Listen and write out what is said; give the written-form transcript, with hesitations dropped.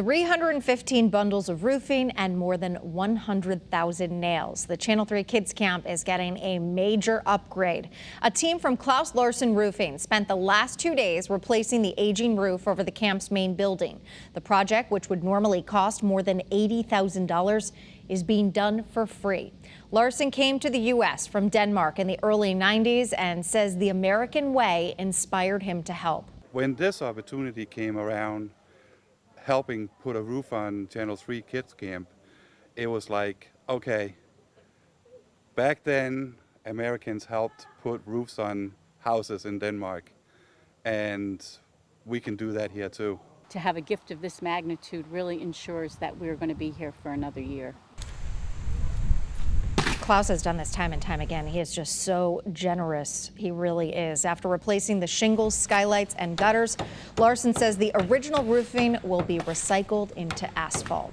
315 bundles of roofing and more than 100,000 nails. The Channel 3 Kids Camp is getting a major upgrade. A team from Klaus Larsen Roofing spent the last 2 days replacing the aging roof over the camp's main building. The project, which would normally cost more than $80,000, is being done for free. Larsen came to the U.S. from Denmark in the early 90s and says the American way inspired him to help. When this opportunity came around, helping put a roof on Channel 3 Kids Camp, it was like, okay, back then Americans helped put roofs on houses in Denmark, and we can do that here too. To have a gift of this magnitude really ensures that we're going to be here for another year. Klaus has done this time and time again. He is just so generous. He really is. After replacing the shingles, skylights, and gutters, Larsen says the original roofing will be recycled into asphalt.